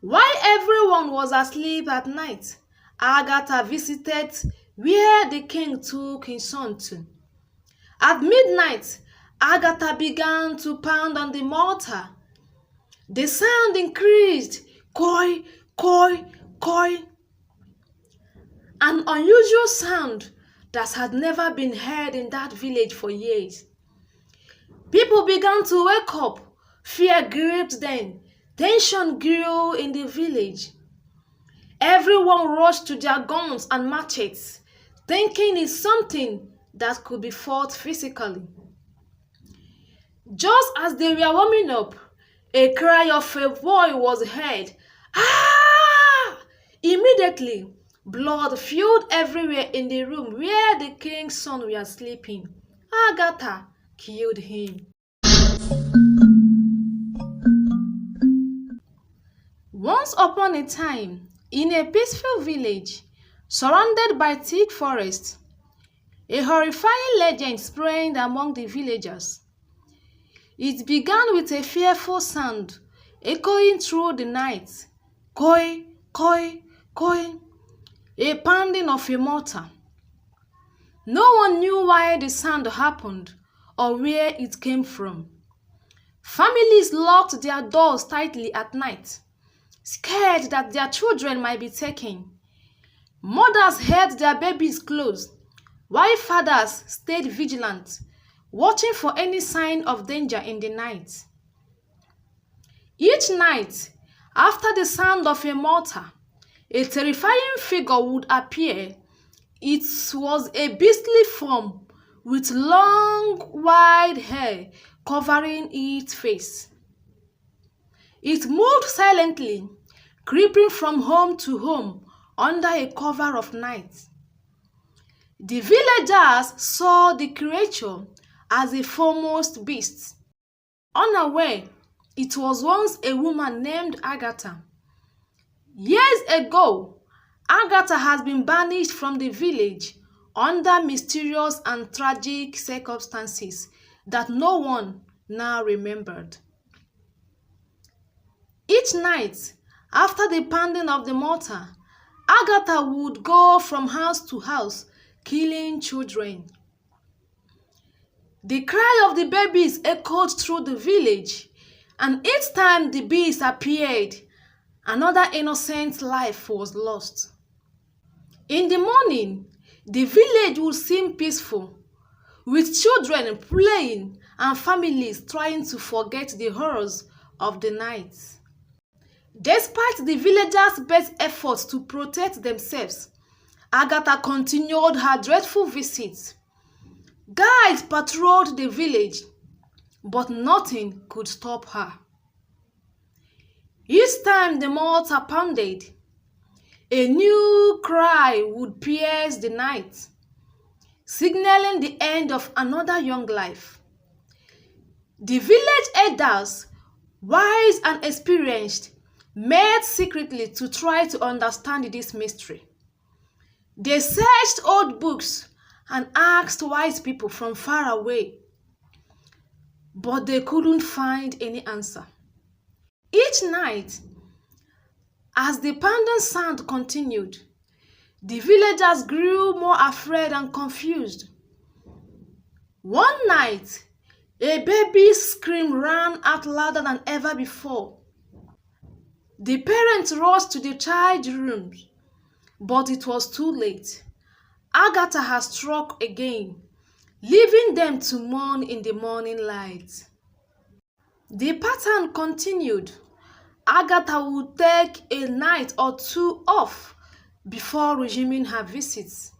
While everyone was asleep at night, Agatha visited where the king took his son to. At midnight, Agatha began to pound on the mortar. The sound increased, koi, koi, koi, an unusual sound that had never been heard in that village for years. People began to wake up. Fear gripped them. Tension grew in the village. Everyone rushed to their guns and machetes, thinking it's something that could be fought physically. Just as they were warming up, a cry of a boy was heard. Ah! Immediately, blood flowed everywhere in the room where the king's son was sleeping. Agatha killed him. Once upon a time, in a peaceful village, surrounded by thick forests, a horrifying legend spread among the villagers. It began with a fearful sound echoing through the night. Koi, koi, koi, a pounding of a mortar. No one knew why the sound happened or where it came from. Families locked their doors tightly at night, scared that their children might be taken. Mothers held their babies close, while fathers stayed vigilant, watching for any sign of danger in the night. Each night, after the sound of a mortar, a terrifying figure would appear. It was a beastly form with long, white hair covering its face. It moved silently, creeping from home to home under a cover of night. The villagers saw the creature as a foremost beast, unaware it was once a woman named Agatha. Years ago, Agatha has been banished from the village under mysterious and tragic circumstances that no one now remembered. Each night, after the pounding of the mortar, Agatha would go from house to house, killing children. The cry of the babies echoed through the village, and each time the beast appeared, another innocent life was lost. In the morning, the village would seem peaceful, with children playing and families trying to forget the horrors of the night. Despite the villagers' best efforts to protect themselves, Agatha continued her dreadful visits. Guards patrolled the village, but nothing could stop her. Each time the mortar pounded, a new cry would pierce the night, signaling the end of another young life. The village elders, wise and experienced, met secretly to try to understand this mystery. They searched old books and asked wise people from far away, but they couldn't find any answer. Each night, as the pounding sound continued, the villagers grew more afraid and confused. One night, a baby's scream rang out louder than ever before. The parents rushed to the child's room, but it was too late. Agatha had struck again, leaving them to mourn in the morning light. The pattern continued. Agatha would take a night or two off before resuming her visits.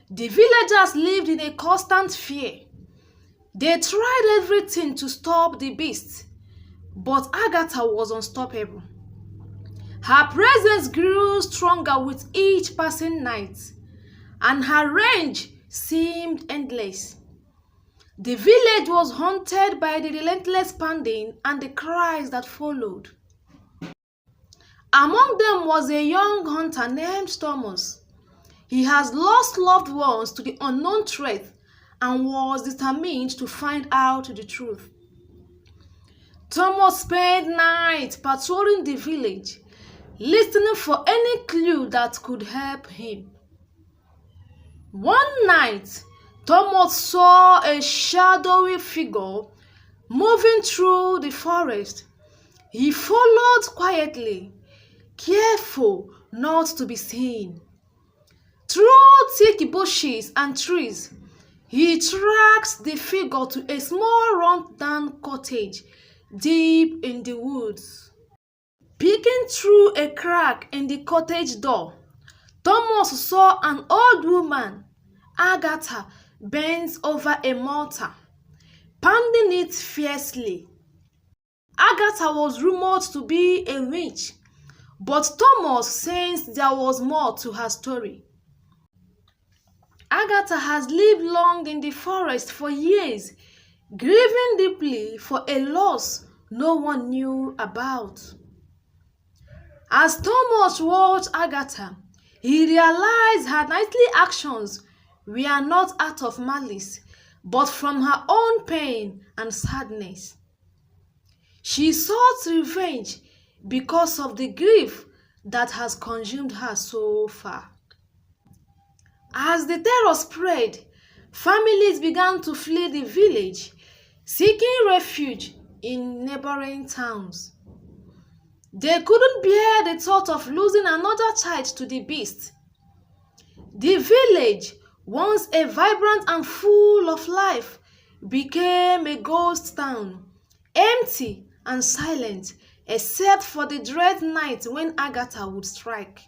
The villagers lived in a constant fear. They tried everything to stop the beast, but Agatha was unstoppable. Her presence grew stronger with each passing night, and her range seemed endless. The village was haunted by the relentless pounding and the cries that followed. Among them was a young hunter named Thomas. He has lost loved ones to the unknown threat and was determined to find out the truth. Thomas spent nights patrolling the village, listening for any clue that could help him. One night, Thomas saw a shadowy figure moving through the forest. He followed quietly, careful not to be seen. Through thick bushes and trees, he tracked the figure to a small run-down cottage deep in the woods. Peeking through a crack in the cottage door, Thomas saw an old woman, Agatha, bent over a mortar, pounding it fiercely. Agatha was rumored to be a witch, but Thomas sensed there was more to her story. Agatha has lived long in the forest for years, grieving deeply for a loss no one knew about. As Thomas watched Agatha, he realized her nightly actions were not out of malice, but from her own pain and sadness. She sought revenge because of the grief that has consumed her so far. As the terror spread, families began to flee the village, seeking refuge in neighboring towns. They couldn't bear the thought of losing another child to the beast. The village, once a vibrant and full of life, became a ghost town, empty and silent, except for the dread night when Agatha would strike.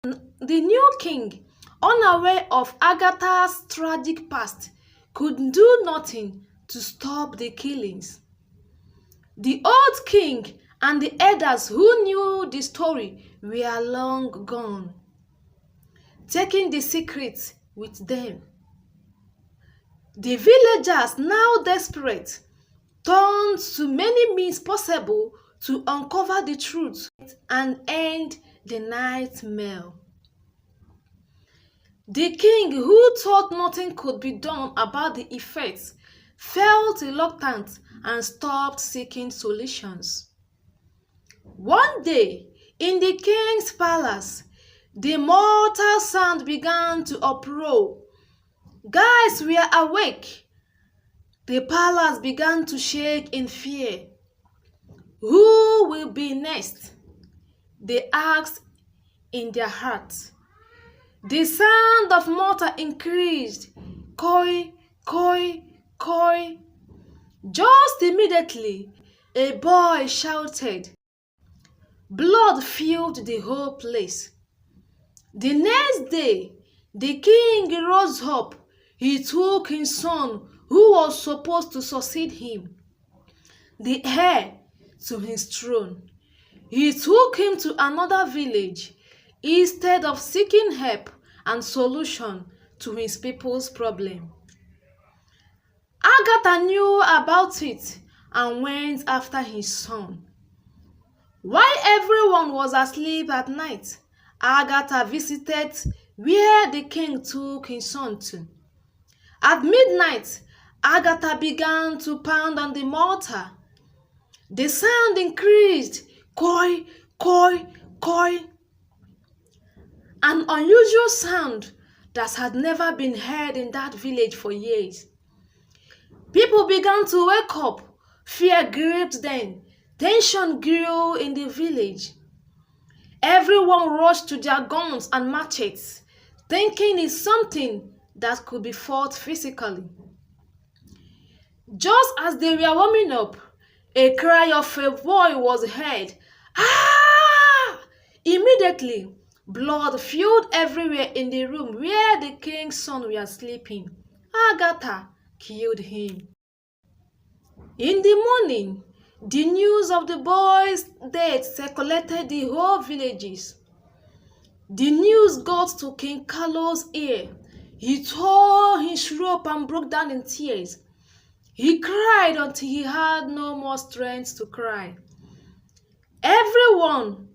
The new king, unaware of Agatha's tragic past, could do nothing to stop the killings. The old king and the elders who knew the story were long gone, taking the secret with them. The villagers, now desperate, turned to many means possible to uncover the truth and end the nightmare. The king, who thought nothing could be done about the effects, felt reluctant and stopped seeking solutions. One day, in the king's palace, the mortal sound began to uproar. Guys were awake. The palace began to shake in fear. Who will be next? They asked in their hearts. The sound of mortar increased. Koi, koi, koi. Just immediately, a boy shouted. Blood filled the whole place. The next day, the king rose up. He took his son, who was supposed to succeed him, the heir to his throne. He took him to another village instead of seeking help and solution to his people's problem. Agatha knew about it and went after his son. While everyone was asleep at night, Agatha visited where the king took his son to. At midnight, Agatha began to pound on the mortar. The sound increased. Koi, koi, koi. An unusual sound that had never been heard in that village for years. People began to wake up. Fear gripped them. Tension grew in the village. Everyone rushed to their guns and machetes, thinking it's something that could be fought physically. Just as they were warming up, a cry of a boy was heard. Ah! Immediately, blood flowed everywhere in the room where the king's son was sleeping. Agatha killed him. In the morning, the news of the boy's death circulated the whole villages. The news got to King Carlo's ear. He tore his robe and broke down in tears. He cried until he had no more strength to cry. Everyone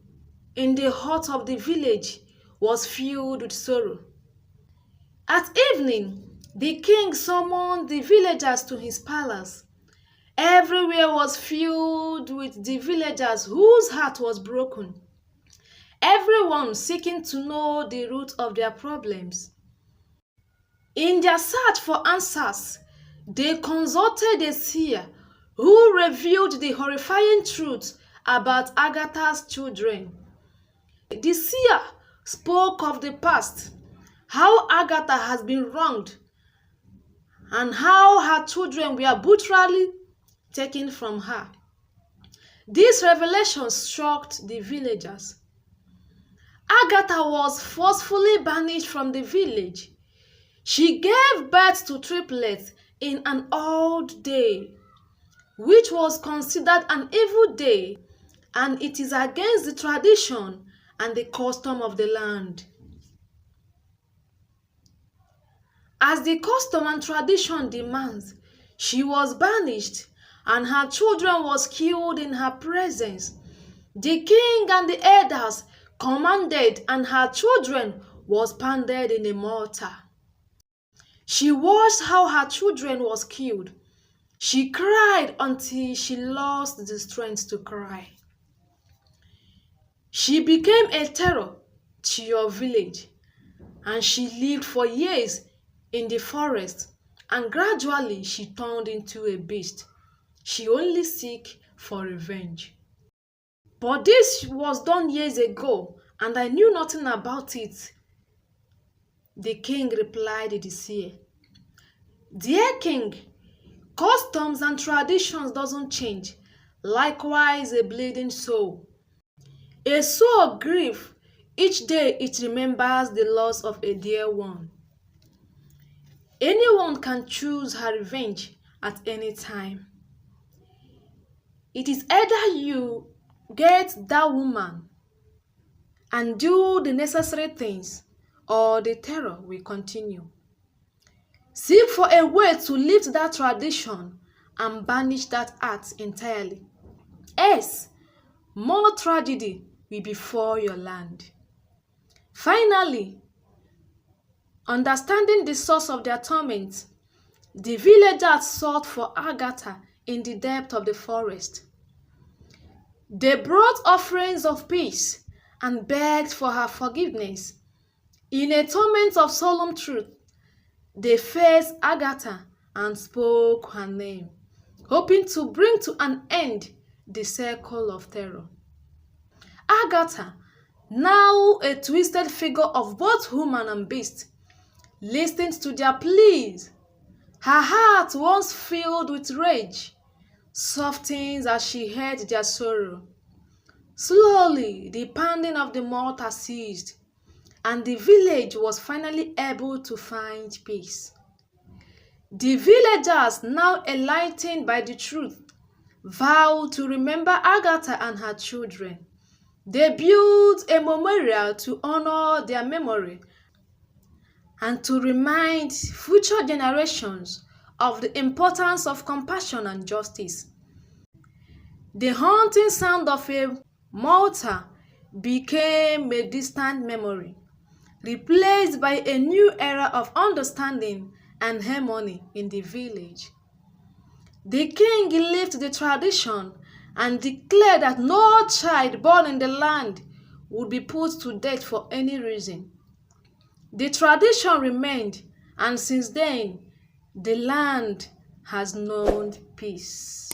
in the heart of the village was filled with sorrow. At evening, the king summoned the villagers to his palace. Everywhere was filled with the villagers whose heart was broken, everyone seeking to know the root of their problems. In their search for answers, they consulted a seer who revealed the horrifying truth about Agatha's children. The seer spoke of the past, how Agatha has been wronged, and how her children were brutally taken from her. This revelation shocked the villagers. Agatha was forcefully banished from the village. She gave birth to triplets in an old day, which was considered an evil day, and it is against the tradition and the custom of the land. As the custom and tradition demands, she was banished, and her children was killed in her presence. The king and the elders commanded, and her children was pounded in a mortar. She watched how her children was killed. She cried until she lost the strength to cry. She became a terror to your village, and she lived for years in the forest, and gradually she turned into a beast. She only seek for revenge. But this was done years ago, and I knew nothing about it. The king replied to the seer, "Dear king, customs and traditions doesn't change. Likewise, a bleeding soul. A soul of grief, each day it remembers the loss of a dear one. Anyone can choose her revenge at any time. It is either you get that woman and do the necessary things, or the terror will continue. Seek for a way to lift that tradition and banish that act entirely. Else, more tragedy will befall your land." Finally, understanding the source of their torment, the villagers sought for Agatha in the depth of the forest. They brought offerings of peace and begged for her forgiveness. In a torment of solemn truth, they faced Agatha and spoke her name, hoping to bring to an end the circle of terror. Agatha, now a twisted figure of both human and beast, listened to their pleas. Her heart, once filled with rage, softens as she heard their sorrow. Slowly, the pounding of the mortar ceased, and the village was finally able to find peace. The villagers, now enlightened by the truth, vowed to remember Agatha and her children. They built a memorial to honor their memory and to remind future generations of the importance of compassion and justice. The haunting sound of a mortar became a distant memory, replaced by a new era of understanding and harmony in the village. The king lived the tradition and declared that no child born in the land would be put to death for any reason. The tradition remained, and since then, the land has known peace.